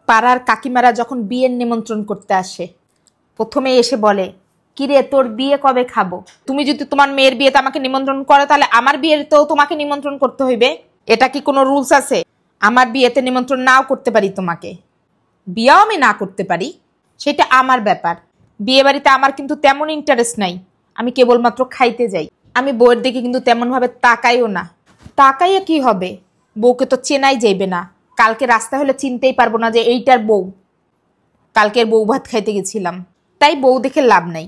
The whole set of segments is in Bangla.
পাড়ার কাকিমারা যখন বিয়ের নিমন্ত্রণ করতে আসে, প্রথমে এসে বলে, কিরে তোর বিয়ে কবে খাবো? তুমি যদি তোমার মেয়ের বিয়েতে আমাকে নিমন্ত্রণ করো, তাহলে আমার বিয়েতেও তোমাকে নিমন্ত্রণ করতে হইবে। এটা কি কোনো রুলস আছে? আমার বিয়েতে নিমন্ত্রণ নাও করতে পারি, তোমাকে বিয়েও আমি না করতে পারি, সেটা আমার ব্যাপার। বিয়ে বাড়িতে আমার কিন্তু তেমন ইন্টারেস্ট নাই, আমি কেবলমাত্র খাইতে যাই। আমি বউয়ের দিকে কিন্তু তেমন ভাবে তাকাইও না। তাকাইয়া কি হবে? বউকে তো চেনাই যাইবে না। কালকে রাস্তা হলে চিনতেই পারবো না যে এইটার বউ। কালকের বউ ভাত খাইতে গেছিলাম, তাই বউ দেখে লাভ নাই।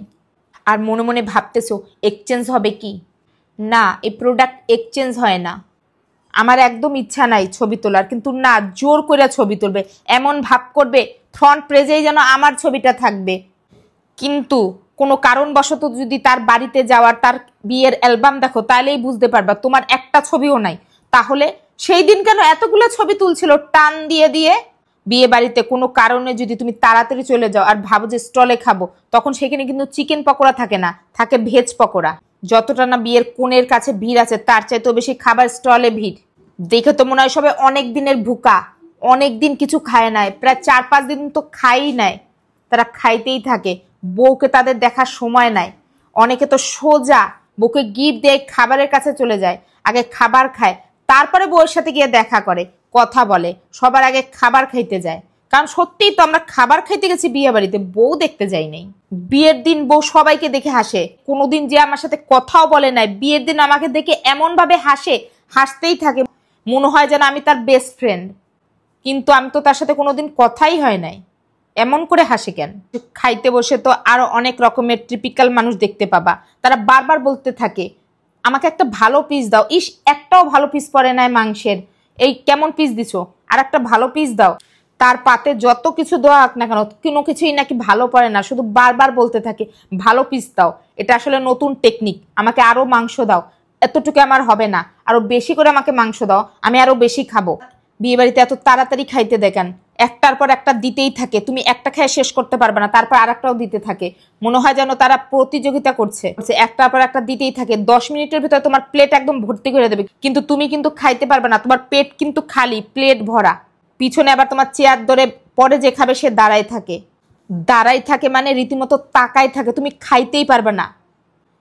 আর মনে মনে ভাবতেছো এক্সচেঞ্জ হবে কি না? এই প্রোডাক্ট এক্সচেঞ্জ হয় না। আমার একদম ইচ্ছা নাই ছবি তোলার, কিন্তু না, জোর করে ছবি তুলবে, এমন ভাব করবে ফ্রন্ট পেজেই যেন আমার ছবিটা থাকবে। কিন্তু কোনো কারণবশত যদি তার বাড়িতে যাওয়ার, তার বিয়ের অ্যালবাম দেখো, তাহলেই বুঝতে পারবা তোমার একটা ছবিও নাই। তাহলে সেই দিন কেন এতগুলো ছবি তুলছিল টান দিয়ে দিয়ে? বিয়ে বাড়িতে কোনো কারণে যদি তুমি তাড়াতাড়ি চলে যাও আর ভাবো যে স্টলে খাবো, তখন সেখানে কিন্তু চিকেন পকোড়া থাকে না, থাকে ভেজ পকোড়া। যতটা না বিয়ের কোণের কাছে ভিড় আছে, তার চাইতেও বেশি খাবার স্টলে ভিড়। দেখে তো মনে হয় সবাই অনেক দিনের ভুকা, অনেক দিন কিছু খায় নাই, প্রায় 4-5 দিন তো খাই নাই। তারা খাইতেই থাকে, বউকে তাদের দেখার সময় নাই। অনেকে তো সোজা বউকে গিফট দিয়ে খাবারের কাছে চলে যায়, আগে খাবার খায়, তারপরে বউয়ের সাথে গিয়ে দেখা করে, কথা বলে। সবার আগে খাবার খাইতে যায়, কারণ সত্যিই তো আমরা খাবার খাইতে গেছি বিয়ে বাড়িতে, বউ দেখতে যাই নাই। বিয়ের দিন বউ সবাইকে দেখে হাসে, কোনোদিন যে আমার সাথে কথাও বলে নাই, বিয়ের দিন আমাকে দেখে এমন ভাবে হাসে, হাসতেই থাকে, মনে হয় যেন আমি তার বেস্ট ফ্রেন্ড। কিন্তু আমি তো তার সাথে কোনোদিন কথাই হয় নাই, এমন করে হাসে কেন? খাইতে বসে তো আরো অনেক রকমের টিপিক্যাল মানুষ দেখতে পাবা, তারা বারবার বলতে থাকে, আমাকে একটা ভালো পিস দাও। ইস, একটাও ভালো পিস পড়ে নাই মাংসের, এই কেমন পিস দিছো, আর একটা ভালো পিস দাও। তার পাতে যত কিছু দেওয়া হোক না কেন, কোনো কিছুই নাকি ভালো পড়ে না, শুধু বারবার বলতে থাকে ভালো পিস দাও। এটা আসলে নতুন টেকনিক, আমাকে আরো মাংস দাও, এতটুকু আমার হবে না, আরো বেশি করে আমাকে মাংস দাও, আমি আরো বেশি খাবো। বিয়ে বাড়িতে এত তাড়াতাড়ি খাইতে দেখেন, একটার পর একটা দিতেই থাকে, তুমি একটা খেয়ে শেষ করতে পারবে না, তারপর আর একটাও দিতে থাকে। মনে হয় যেন তারা প্রতিযোগিতা করছে, একটার পর একটা দিতেই থাকে। 10 মিনিটের ভিতরে তোমার প্লেট একদম ভর্তি করে দেবে, কিন্তু তুমি কিন্তু খাইতে পারবে না, তোমার পেট কিন্তু খালি, প্লেট ভরা। পিছনে আবার তোমার চেয়ার ধরে পরে যে খাবে সে দাঁড়ায় থাকে। দাঁড়াই থাকে মানে রীতিমতো তাকায় থাকে, তুমি খাইতেই পারবে না,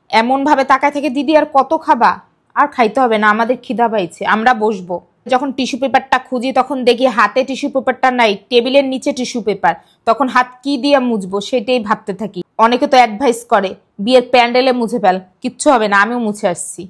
এমন ভাবে তাকায় থাকে। দিদি আর কত খাবা? আর খাইতে হবে না, আমাদের খিদা পাইছে, আমরা বসবো। যখন টিস্যু পেপারটা খুঁজি, তখন দেখি হাতে টিস্যু পেপারটা নাই, টেবিলের নিচে টিস্যু পেপার। তখন হাত কি দিয়ে মুছবো সেটাই ভাবতে থাকি। অনেকে তো অ্যাডভাইস করে বিয়ের প্যান্ডেলে মুছে ফেল, কিচ্ছু হবে না, আমিও মুছে আসছি।